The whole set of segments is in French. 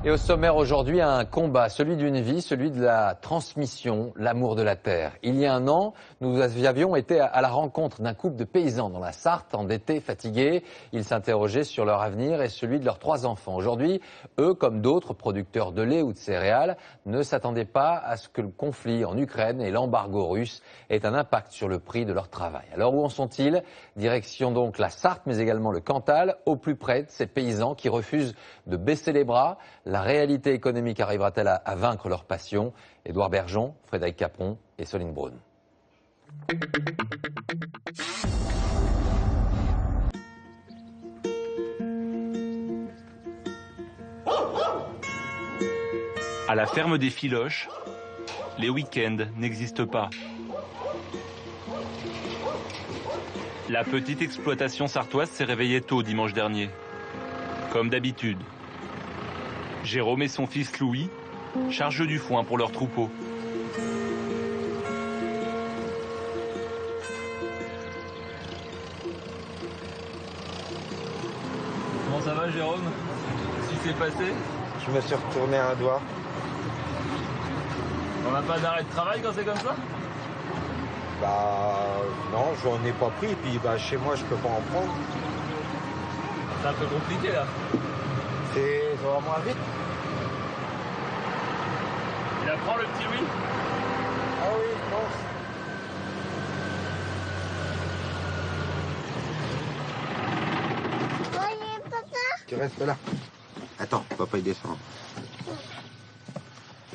Et au sommaire aujourd'hui, un combat, celui d'une vie, celui de la transmission, l'amour de la terre. Il y a un an, nous avions été à la rencontre d'un couple de paysans dans la Sarthe, endettés, fatigués. Ils s'interrogeaient sur leur avenir et celui de leurs 3 enfants. Aujourd'hui, eux, comme d'autres producteurs de lait ou de céréales, ne s'attendaient pas à ce que le conflit en Ukraine et l'embargo russe aient un impact sur le prix de leur travail. Alors où en sont-ils? Direction donc la Sarthe, mais également le Cantal, au plus près de ces paysans qui refusent de baisser les bras. La réalité économique arrivera-t-elle à vaincre leur passion? Édouard Bergeon, Frédéric Capron et Soline Braun. À la ferme des Filoches, les week-ends n'existent pas. La petite exploitation sartoise s'est réveillée tôt dimanche dernier. Comme d'habitude. Jérôme et son fils Louis chargent du foin pour leur troupeau. Comment ça va, Jérôme? Qu'est-ce qui s'est passé? Je me suis retourné un doigt. On n'a pas d'arrêt de travail quand c'est comme ça? Bah non, j'en ai pas pris, puis bah chez moi je peux pas en prendre. C'est un peu compliqué là. Ça va moins vite. Il apprend le petit Louis? Ah oui, je pense. Voyez, papa. Tu restes là. Attends, papa il descend.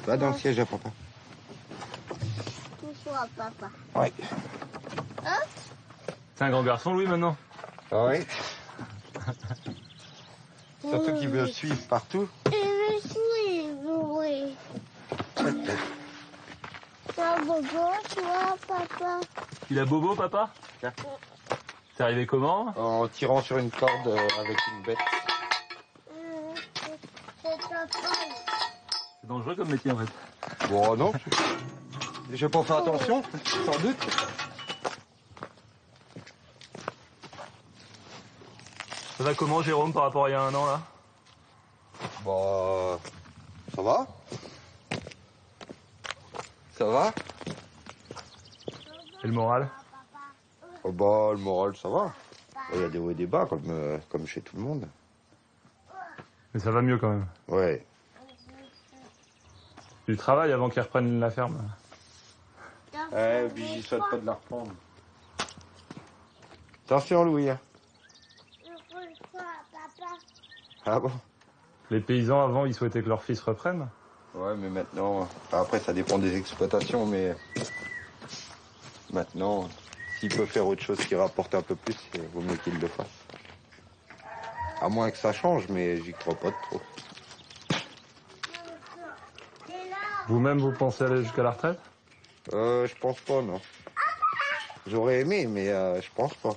Va dans le siège à papa. Bonsoir, papa. Oui. Hein? C'est un grand garçon, Louis, maintenant? Oui. Surtout qu'il veut suivre partout. Il me suit, oui. T'as bobo, toi, papa? Il a bobo, papa? Tiens. C'est arrivé comment? En tirant sur une corde avec une bête. C'est ta femme. C'est dangereux comme métier, en fait. Bon, non. J'ai pas fait attention, sans doute. Ça va comment, Jérôme, par rapport à il y a un an, là? Bah, ça va. Ça va. Et le moral? Oh bah, le moral, ça va. Il y a des hauts et des bas, comme chez tout le monde. Mais ça va mieux quand même. Ouais. Du travail avant qu'ils reprennent la ferme. Puis j'y souhaite pas de la reprendre. Attention, Louis. Ah bon? Les paysans, avant, ils souhaitaient que leur fils reprenne. Ouais, mais maintenant... Après, ça dépend des exploitations, mais... Maintenant, s'il peut faire autre chose qui rapporte un peu plus, il vaut mieux qu'il le fasse. À moins que ça change, mais j'y crois pas trop. Vous-même, vous pensez aller jusqu'à la retraite? Je pense pas, non. J'aurais aimé, mais je pense pas.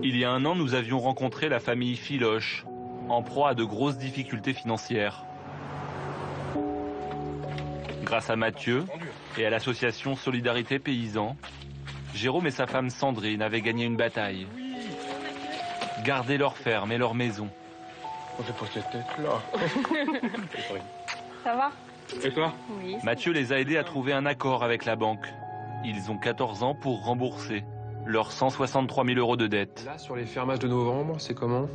Il y a un an, nous avions rencontré la famille Filoche, en proie à de grosses difficultés financières. Grâce à Mathieu et à l'association Solidarité Paysans, Jérôme et sa femme Sandrine avaient gagné une bataille. Garder leur ferme et leur maison. On fait pas cette tête-là. Ça va? Et toi? Oui. Mathieu les a aidés à trouver un accord avec la banque. Ils ont 14 ans pour rembourser leurs 163 000 € de dette. Là, sur les fermages de novembre, c'est comment?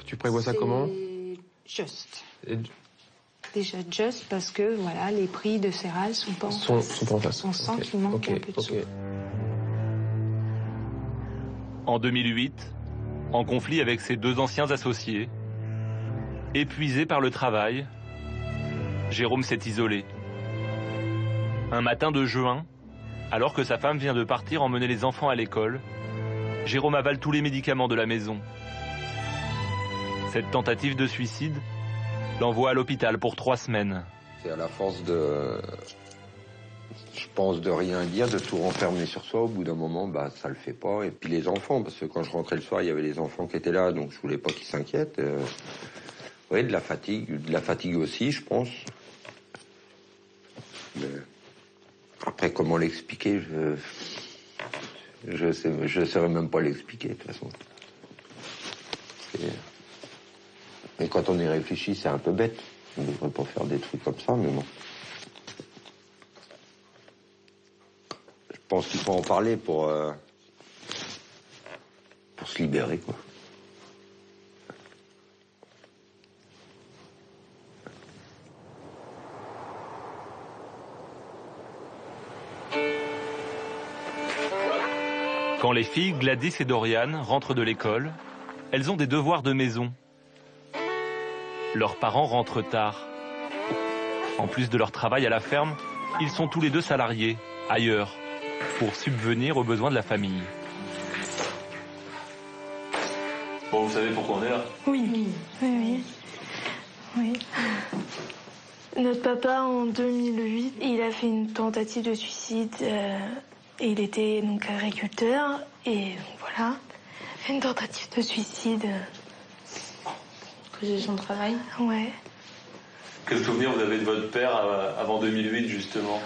Tu prévois ça comment? C'est juste. Et Déjà juste parce que voilà, les prix de céréales sont pas en sont face. pas en face. On sent Ok, qu'il manque ok, un peu de sous. ok. En 2008, en conflit avec ses 2 anciens associés, épuisé par le travail, Jérôme s'est isolé. Un matin de juin, alors que sa femme vient de partir emmener les enfants à l'école, Jérôme avale tous les médicaments de la maison. Cette tentative de suicide l'envoie à l'hôpital pour 3 semaines. C'est à la force de... Je pense de rien dire, de tout renfermer sur soi. Au bout d'un moment, bah, ça le fait pas. Et puis les enfants, parce que quand je rentrais le soir, il y avait les enfants qui étaient là, donc je voulais pas qu'ils s'inquiètent. Oui, de la fatigue aussi, je pense. Après, comment l'expliquer, je saurais même pas l'expliquer, de toute façon. Mais quand on y réfléchit, c'est un peu bête. On ne devrait pas faire des trucs comme ça, mais bon. Je pense qu'il faut en parler pour se libérer, quoi. Quand les filles Gladys et Dorian rentrent de l'école, elles ont des devoirs de maison. Leurs parents rentrent tard. En plus de leur travail à la ferme, ils sont tous les deux salariés, ailleurs, pour subvenir aux besoins de la famille. Bon, vous savez pourquoi on est là? Oui. Notre papa, en 2008, il a fait une tentative de suicide. Et il était donc agriculteur. Et voilà, une tentative de suicide. À cause de son travail. Ouais. Quel souvenir vous avez de votre père avant 2008, justement?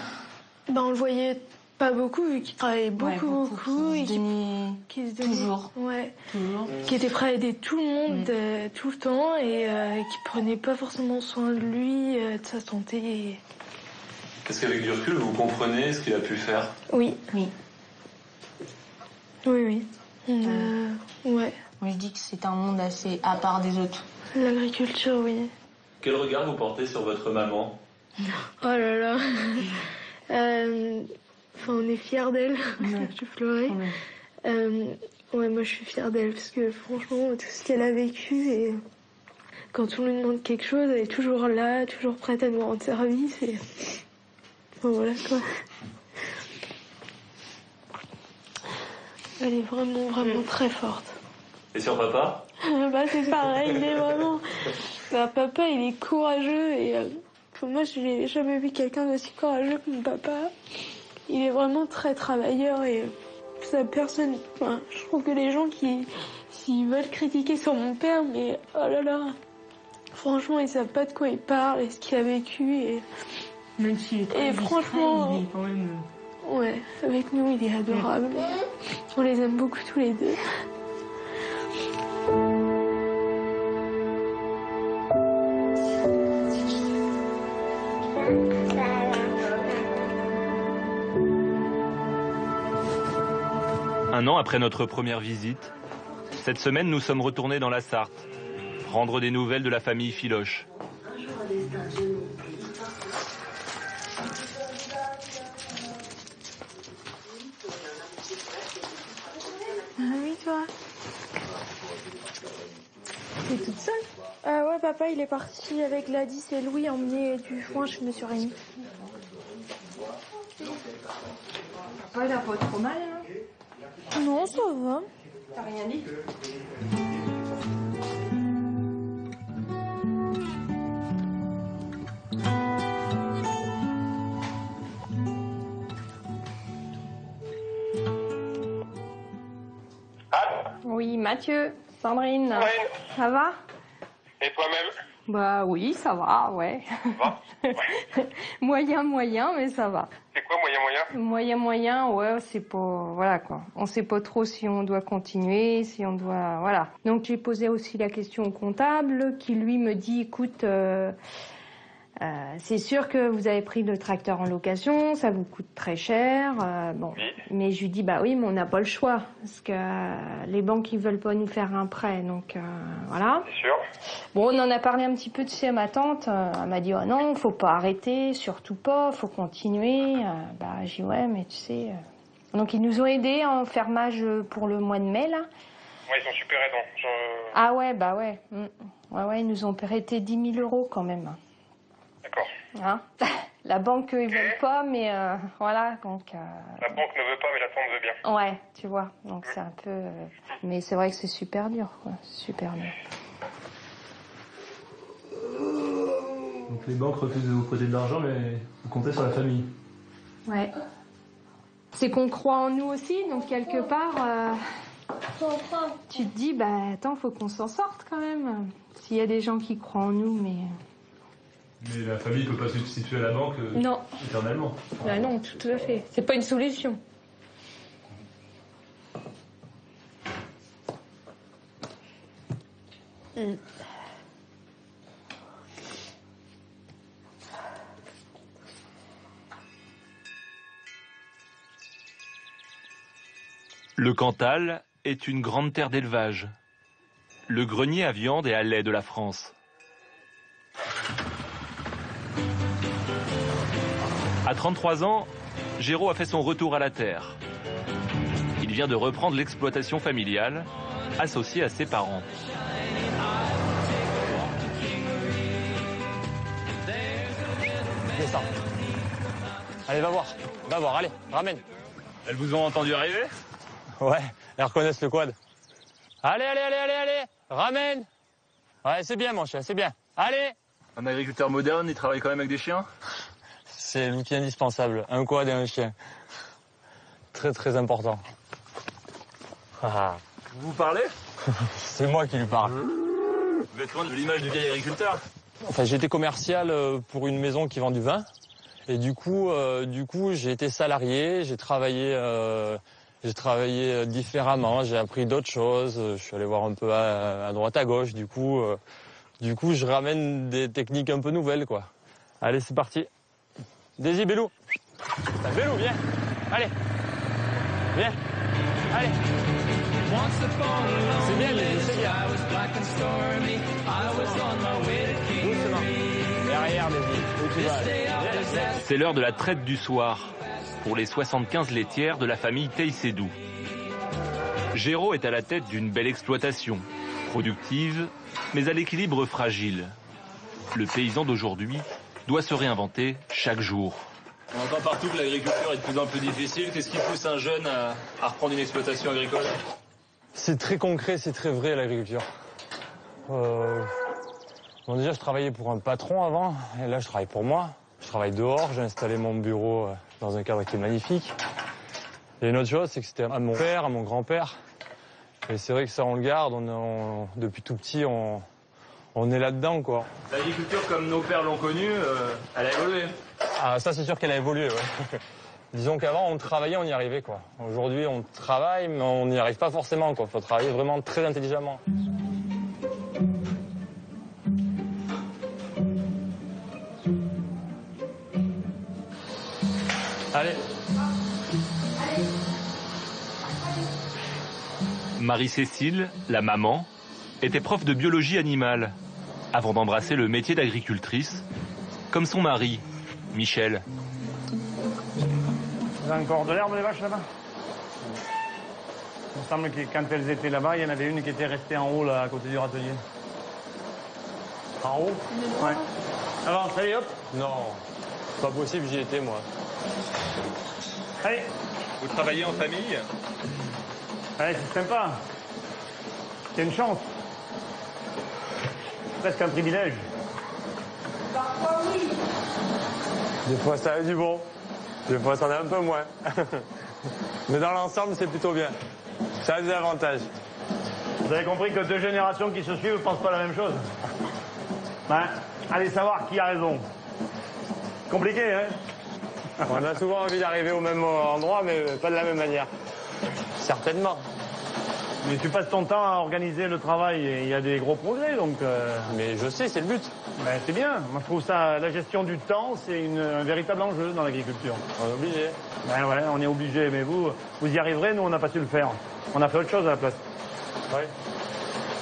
On le voyait pas beaucoup, vu qu'il travaillait beaucoup. Il se donnait toujours. Ouais. Toujours. Qui était prêt à aider tout le monde tout le temps et qui prenait pas forcément soin de lui, de sa santé. Est-ce qu'avec du recul, vous comprenez ce qu'il a pu faire? Oui. Oui. Ouais. Moi, je dis que c'est un monde assez à part des autres. L'agriculture, oui. Quel regard vous portez sur votre maman? Oh là là. On est fiers d'elle. Je pleurais. Moi, je suis fière d'elle parce que franchement, tout ce qu'elle a vécu et quand on lui demande quelque chose, elle est toujours là, toujours prête à nous rendre service. Et voilà quoi. Elle est vraiment très forte. Et sur papa? C'est pareil, il est vraiment... papa, il est courageux et moi, je n'ai jamais vu quelqu'un d'aussi courageux que mon papa. Il est vraiment très travailleur et ça, personne... je trouve que les gens s'ils veulent critiquer sur mon père, mais oh là là, franchement, ils savent pas de quoi ils parlent et ce qu'il a vécu et... Même s'il est très discret, franchement, il est quand même... Ouais, avec nous, il est adorable. On les aime beaucoup tous les deux. Un an après notre première visite, cette semaine, nous sommes retournés dans la Sarthe, rendre des nouvelles de la famille Filoche. Oui, toi. T'es toute seule? Ouais, papa, il est parti avec Gladys et Louis emmener du foin chez Monsieur Rémy. Papa, il a pas trop mal, hein? Non, ça va. T'as rien dit? Oui, Mathieu, Sandrine, Ouais. ça va? Et toi-même? Bah oui, ça va, ouais. Ça va? Ouais. Moyen, mais ça va. C'est quoi Moyen, ouais, c'est pas... Voilà, quoi. On sait pas trop si on doit continuer, si on doit... Voilà. Donc j'ai posé aussi la question au comptable, qui lui me dit, écoute... c'est sûr que vous avez pris le tracteur en location, ça vous coûte très cher. Oui. Mais je lui dis bah oui, mais on n'a pas le choix parce que les banques ils veulent pas nous faire un prêt, donc voilà. C'est sûr. Bon, on en a parlé un petit peu, tu sais, ma tante, elle m'a dit oh non, faut pas arrêter, surtout pas, faut continuer. J'ai dit ouais, mais tu sais. Donc ils nous ont aidés en fermage pour le mois de mai là. Ouais, ils sont super aidants. Ah ouais, bah ouais. Ouais, ils nous ont prêté 10 000 € quand même. D'accord. Hein la banque, ils veulent pas, mais voilà, donc... La banque ne veut pas, mais la tante veut bien. Ouais, tu vois, donc c'est un peu... mais c'est vrai que c'est super dur, quoi, super dur. Donc les banques refusent de vous prêter de l'argent, mais vous comptez sur la famille. Ouais. C'est qu'on croit en nous aussi, donc quelque part, tu te dis, bah attends, faut qu'on s'en sorte quand même. S'il y a des gens qui croient en nous, mais... Mais la famille peut pas substituer à la banque Non. éternellement. Bah non, tout à fait. C'est pas une solution. Le Cantal est une grande terre d'élevage. Le grenier à viande et à lait de la France. À 33 ans, Géraud a fait son retour à la terre. Il vient de reprendre l'exploitation familiale, associée à ses parents. Descends. Allez, va voir, allez, ramène. Elles vous ont entendu arriver? Ouais, elles reconnaissent le quad. Allez, ramène. Ouais, c'est bien, mon chien, c'est bien. Allez. Un agriculteur moderne, il travaille quand même avec des chiens? C'est l'outil indispensable, un quad et un chien. Très, très important. Vous parlez? C'est moi qui lui parle. Vous êtes loin de l'image du vieil agriculteur. Enfin, j'étais commercial pour une maison qui vend du vin. Et du coup, j'ai été salarié, j'ai travaillé différemment, j'ai appris d'autres choses, je suis allé voir un peu à droite à gauche, du coup, je ramène des techniques un peu nouvelles, quoi. Allez, c'est parti. Daisy, Bélou. Bélou, viens. Allez. Viens. Allez. C'est bien, Daisy, c'est bien. Doucement. Derrière, Daisy. Où tu vas? C'est l'heure de la traite du soir pour les 75 laitières de la famille Teissédou. Géraud est à la tête d'une belle exploitation, productive, mais à l'équilibre fragile. Le paysan d'aujourd'hui doit se réinventer chaque jour. On entend partout que l'agriculture est de plus en plus difficile. Qu'est-ce qui pousse un jeune à reprendre une exploitation agricole? C'est très concret, c'est très vrai, l'agriculture. Bon, déjà, je travaillais pour un patron avant, et là, je travaille pour moi. Je travaille dehors, j'ai installé mon bureau dans un cadre qui est magnifique. Et une autre chose, c'est que c'était à mon père, à mon grand-père. Et c'est vrai que ça, on le garde, depuis tout petit, on est là-dedans, quoi. L'agriculture, comme nos pères l'ont connue, elle a évolué. Ah, ça, c'est sûr qu'elle a évolué, ouais. Disons qu'avant, on travaillait, on y arrivait, quoi. Aujourd'hui, on travaille, mais on n'y arrive pas forcément, quoi. Faut travailler vraiment très intelligemment. Allez. Marie-Cécile, la maman, était prof de biologie animale avant d'embrasser le métier d'agricultrice, comme son mari, Michel. Vous avez encore de l'herbe, les vaches, là-bas? Il me semble que quand elles étaient là-bas, il y en avait une qui était restée en haut, là, à côté du râtelier. En haut? Ouais. Avance, allez, hop. Non, pas possible, j'y étais, moi. Allez. Vous travaillez en famille? Allez, c'est sympa. C'est une chance. Presque un privilège. Parfois, oui. Des fois, ça a du bon. Des fois, ça en a un peu moins. Mais dans l'ensemble, c'est plutôt bien. Ça a des avantages. Vous avez compris que deux générations qui se suivent ne pensent pas la même chose. Ben, allez savoir qui a raison. Compliqué, hein? On a souvent envie d'arriver au même endroit, mais pas de la même manière. Certainement. Mais tu passes ton temps à organiser le travail et il y a des gros projets, donc... Mais je sais, c'est le but. Ben, c'est bien. Moi, je trouve ça, la gestion du temps, c'est un véritable enjeu dans l'agriculture. On est obligé. Ben ouais, on est obligé, mais vous y arriverez, nous, on n'a pas su le faire. On a fait autre chose à la place. Oui.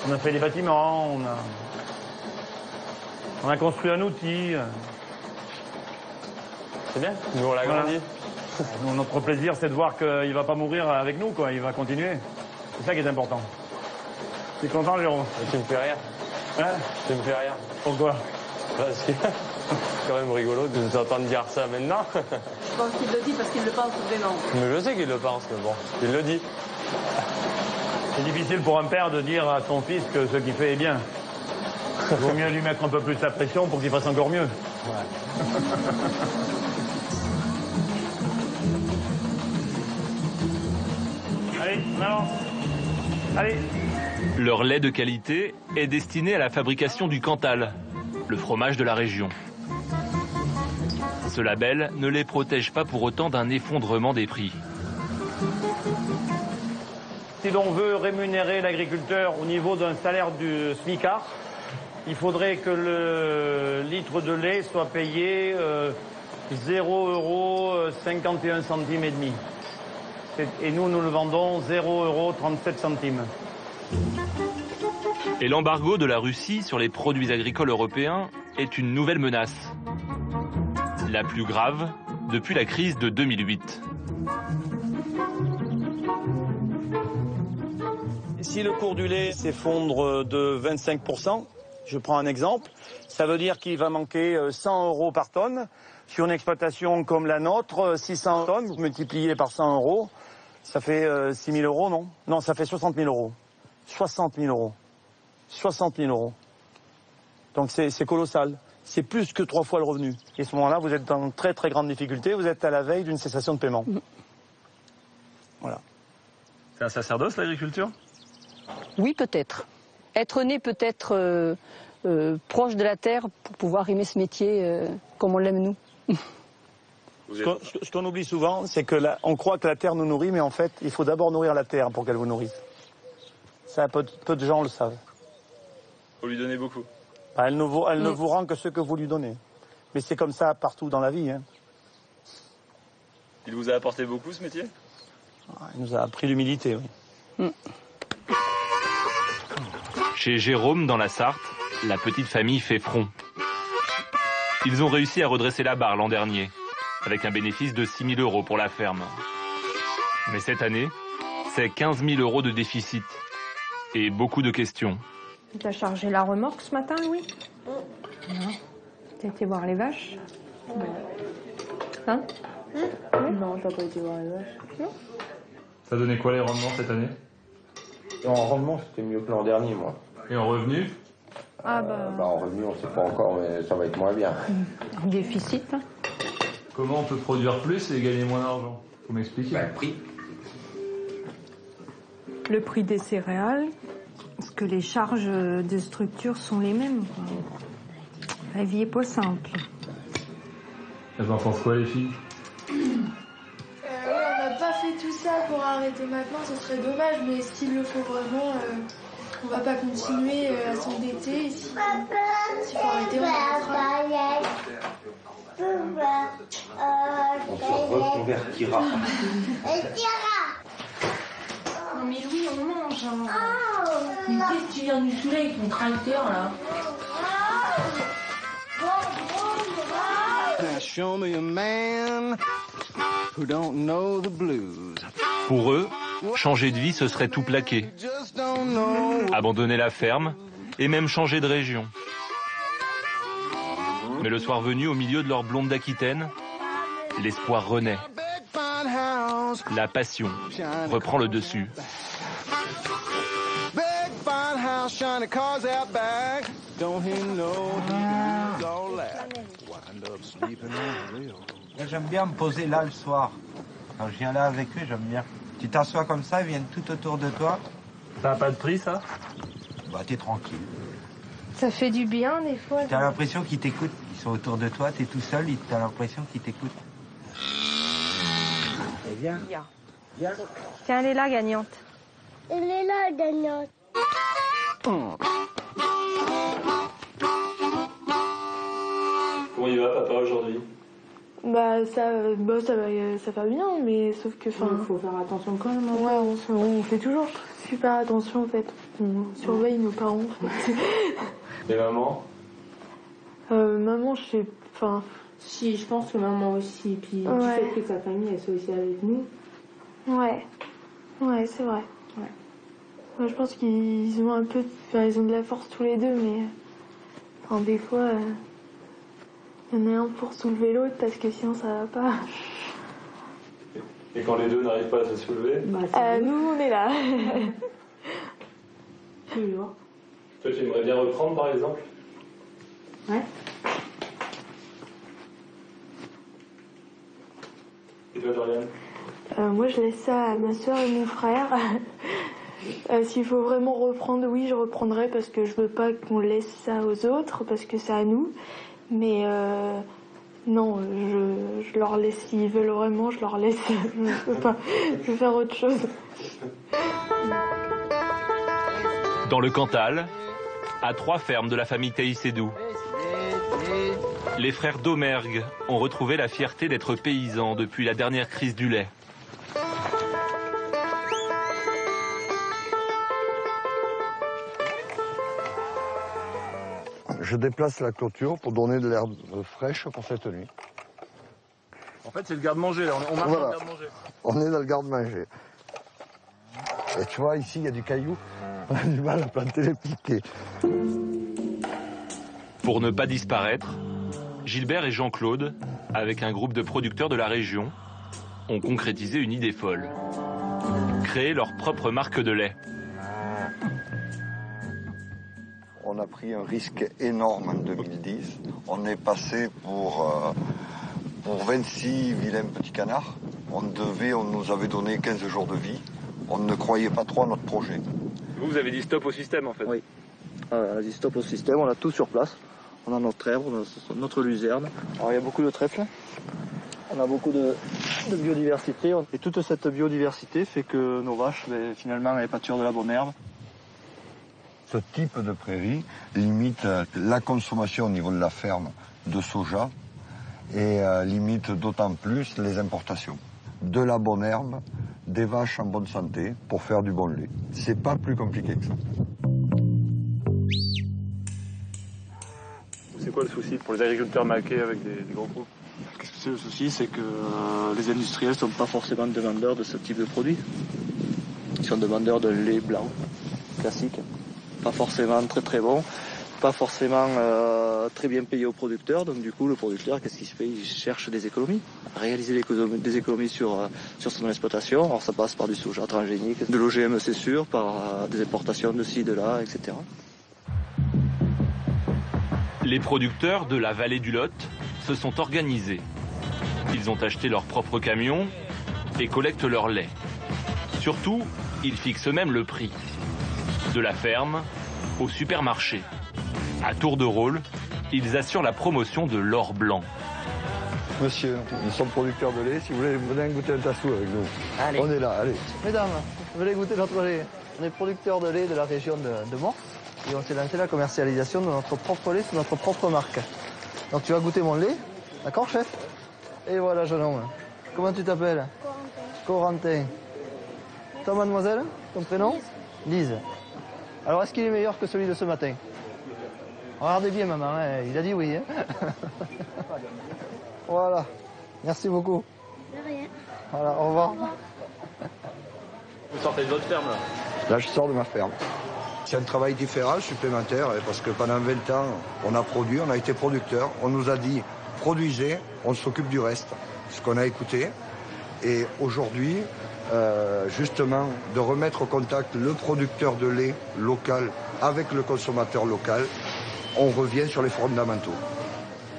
On a fait les bâtiments, on a construit un outil. C'est bien, nous on l'a grandi. Nous, notre plaisir, c'est de voir qu'il ne va pas mourir avec nous, quoi. Il va continuer. C'est ça qui est important. Tu es content, Jérôme? Tu me fais rire. Hein? Tu me fais rire. Pourquoi? Parce que c'est quand même rigolo de nous entendre dire ça maintenant. Je pense qu'il le dit parce qu'il le pense vraiment. Mais je sais qu'il le pense, mais bon, il le dit. C'est difficile pour un père de dire à son fils que ce qu'il fait est bien. Il vaut mieux lui mettre un peu plus la pression pour qu'il fasse encore mieux. Ouais. Allez, on avance. Allez. Leur lait de qualité est destiné à la fabrication du Cantal, le fromage de la région. Ce label ne les protège pas pour autant d'un effondrement des prix. Si l'on veut rémunérer l'agriculteur au niveau d'un salaire du SMICAR, il faudrait que le litre de lait soit payé 0,51 centimes et demi. Et nous, nous le vendons 0,37 centimes. Et l'embargo de la Russie sur les produits agricoles européens est une nouvelle menace. La plus grave depuis la crise de 2008. Si le cours du lait s'effondre de 25%, je prends un exemple, ça veut dire qu'il va manquer 100 euros par tonne. Sur une exploitation comme la nôtre, 600 tonnes, vous multipliez par 100 euros, ça fait 6 000 euros, non? Non, ça fait 60 000 euros. 60 000 euros. 60 000 euros. Donc c'est colossal. C'est plus que 3 fois le revenu. Et à ce moment-là, vous êtes dans une très très grande difficulté, vous êtes à la veille d'une cessation de paiement. Voilà. C'est un sacerdoce, l'agriculture? Oui, peut-être. Être né peut-être proche de la terre pour pouvoir aimer ce métier comme on l'aime nous. Ce qu'on oublie souvent, c'est que on croit que la terre nous nourrit, mais en fait, il faut d'abord nourrir la terre pour qu'elle vous nourrisse. Ça, peu de gens le savent. Faut lui donner beaucoup. Elle ne vous rend que ce que vous lui donnez. Mais c'est comme ça partout dans la vie. Hein. Il vous a apporté beaucoup, ce métier? Il nous a appris l'humilité, oui. Chez Jérôme, dans la Sarthe, la petite famille fait front. Ils ont réussi à redresser la barre l'an dernier, avec un bénéfice de 6 000 euros pour la ferme. Mais cette année, c'est 15 000 euros de déficit. Et beaucoup de questions. Tu as chargé la remorque ce matin, Louis? Non. Tu as été voir les vaches? Hein? Non, t'as pas été voir les vaches. Non. Ça donnait quoi les rendements cette année? En rendement, c'était mieux que l'an dernier, moi. Et en revenu? En revenu, on ne sait pas encore, mais ça va être moins bien. Déficit. Hein. Comment on peut produire plus et gagner moins d'argent? Faut m'expliquer. Le prix. Le prix des céréales, parce que les charges de structure sont les mêmes. La vie est pas simple. Elles en pensent quoi les filles? On n'a pas fait tout ça pour arrêter maintenant, ce serait dommage, mais s'il le faut vraiment, on va pas continuer à s'endetter. S'il faut arrêter, on arrêtera. On se reconvertira. Non mais Louis, on mange. Mais qu'est-ce que tu viens du soleil avec ton tracteur là? Show me a man who don't know the blues. Pour eux, changer de vie, ce serait tout plaquer. Abandonner la ferme et même changer de région. Mais le soir venu, au milieu de leur blonde d'Aquitaine, l'espoir renaît. La passion reprend le dessus. J'aime bien me poser là le soir. Quand je viens là avec eux, j'aime bien. Tu t'assois comme ça, ils viennent tout autour de toi. Ça n'a pas de prix, ça? Bah, t'es tranquille. Ça fait du bien, des fois. T'as l'impression qu'ils t'écoutent. Ils sont autour de toi, t'es tout seul, t'as l'impression qu'ils t'écoutent. Et viens. Viens. Tiens, elle est là, gagnante. Elle est là, gagnante. Comment il va, papa, aujourd'hui? Ça va bien, mais sauf que... Il faut faire attention quand même. Ouais, on fait toujours super attention en fait. On surveille nos parents. Et maman? Maman, je sais... Si, je pense que maman aussi. Puis du fait que sa famille, elle soit aussi avec nous. Ouais, c'est vrai. Ouais. Moi, je pense qu'ils ont un peu... ils ont de la force tous les deux, mais... des fois... Il y en a un pour soulever l'autre parce que sinon ça va pas. Et quand les deux n'arrivent pas à se soulever? Nous on est là. Toujours. Toi tu aimerais bien reprendre par exemple? Ouais. Et toi Dorian? Moi je laisse ça à ma soeur et mon frère. S'il faut vraiment reprendre, oui je reprendrai parce que je veux pas qu'on laisse ça aux autres parce que c'est à nous. Mais Non, je leur laisse, s'ils veulent vraiment, je leur laisse. Je peux pas, je vais faire autre chose. Dans le Cantal, à 3 fermes de la famille Taïsédou, les frères Domergue ont retrouvé la fierté d'être paysans depuis la dernière crise du lait. Je déplace la clôture pour donner de l'herbe fraîche pour cette nuit. En fait, c'est le garde-manger, là. On marche dans le garde-manger. On est dans le garde-manger. Et tu vois, ici, il y a du caillou. On a du mal à planter les piquets. Pour ne pas disparaître, Gilbert et Jean-Claude, avec un groupe de producteurs de la région, ont concrétisé une idée folle. Créer leur propre marque de lait. On a pris un risque énorme en 2010. On est passé pour 26 vilains petits canards. On nous avait donné 15 jours de vie. On ne croyait pas trop à notre projet. Vous avez dit stop au système, en fait. Oui, on a dit stop au système, on a tout sur place. On a notre trèfle, on a notre luzerne. Alors il y a beaucoup de trèfles. On a beaucoup de biodiversité. Et toute cette biodiversité fait que nos vaches, finalement, elles pâturent de la bonne herbe. Ce type de prairie limite la consommation au niveau de la ferme de soja et limite d'autant plus les importations. De la bonne herbe, des vaches en bonne santé pour faire du bon lait. C'est pas plus compliqué que ça. C'est quoi le souci pour les agriculteurs maqués avec des gros groupes? Qu'est-ce que c'est le souci? C'est que les industriels ne sont pas forcément demandeurs de ce type de produit. Ils sont demandeurs de lait blanc, classique. Pas forcément très bon, pas forcément très bien payé au producteur. Donc du coup, le producteur, qu'est-ce qu'il se fait? Il cherche des économies, réaliser des économies sur son exploitation. Alors ça passe par du soja transgénique, de l'OGM c'est sûr, par des importations de ci, de là, etc. Les producteurs de la vallée du Lot se sont organisés. Ils ont acheté leurs propres camions et collectent leur lait. Surtout, ils fixent eux-mêmes le prix. De la ferme au supermarché. À tour de rôle, ils assurent la promotion de l'or blanc. Monsieur, nous sommes producteurs de lait. Si vous voulez, venez goûter un tassou avec nous. Allez. On est là, allez. Mesdames, venez goûter notre lait. On est producteurs de lait de la région de Morse et on s'est lancé la commercialisation de notre propre lait sous notre propre marque. Donc tu vas goûter mon lait, d'accord chef? Et voilà jeune homme. Comment tu t'appelles? Corentin. Toi mademoiselle, ton prénom? Lise. Alors est-ce qu'il est meilleur que celui de ce matin? Regardez bien maman, hein. Il a dit oui. Hein. Voilà, merci beaucoup. De rien. Voilà, au revoir. Vous sortez de votre ferme là? Là, je sors de ma ferme. C'est un travail différent, supplémentaire, parce que pendant 20 ans, on a produit, on a été producteur. On nous a dit, produisez, on s'occupe du reste. Ce qu'on a écouté. Et aujourd'hui, justement, de remettre au contact le producteur de lait local avec le consommateur local, on revient sur les fondamentaux.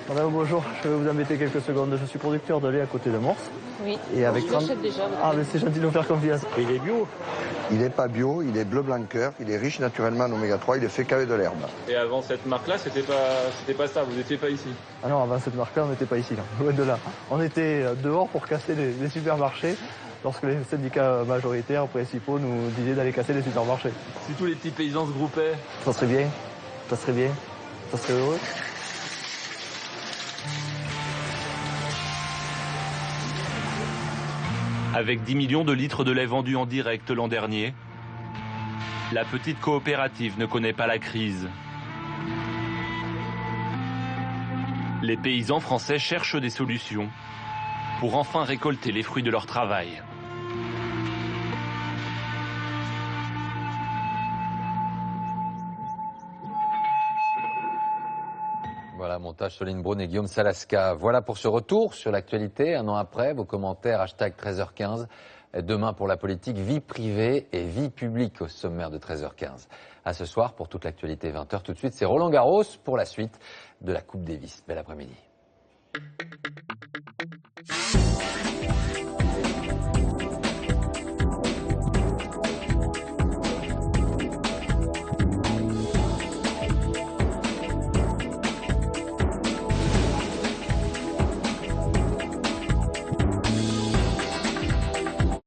Madame, bonjour, je vais vous embêter quelques secondes. Je suis producteur de lait à côté de Morse. Oui, et avec je l'achète déjà. Ah, mais c'est gentil de nous faire confiance. Il est bio. Il n'est pas bio, il est bleu blanc cœur, il est riche naturellement en oméga 3, il est fait qu'avec de l'herbe. Et avant cette marque-là, c'était pas ça, vous n'étiez pas ici? Ah non, avant cette marque-là, on n'était pas ici, là. Loin de là. On était dehors pour casser les supermarchés, lorsque les syndicats majoritaires principaux nous disaient d'aller casser les supermarchés. Si tous les petits paysans se groupaient? Ça serait bien, ça serait bien, ça serait heureux. Avec 10 millions de litres de lait vendus en direct l'an dernier, la petite coopérative ne connaît pas la crise. Les paysans français cherchent des solutions pour enfin récolter les fruits de leur travail. Voilà, montage Soline Braun et Guillaume Salaska. Voilà pour ce retour sur l'actualité. Un an après, vos commentaires, hashtag 13h15. Demain pour la politique, vie privée et vie publique au sommaire de 13h15. À ce soir pour toute l'actualité 20h. Tout de suite, c'est Roland Garros pour la suite de la Coupe Davis. Bel après-midi.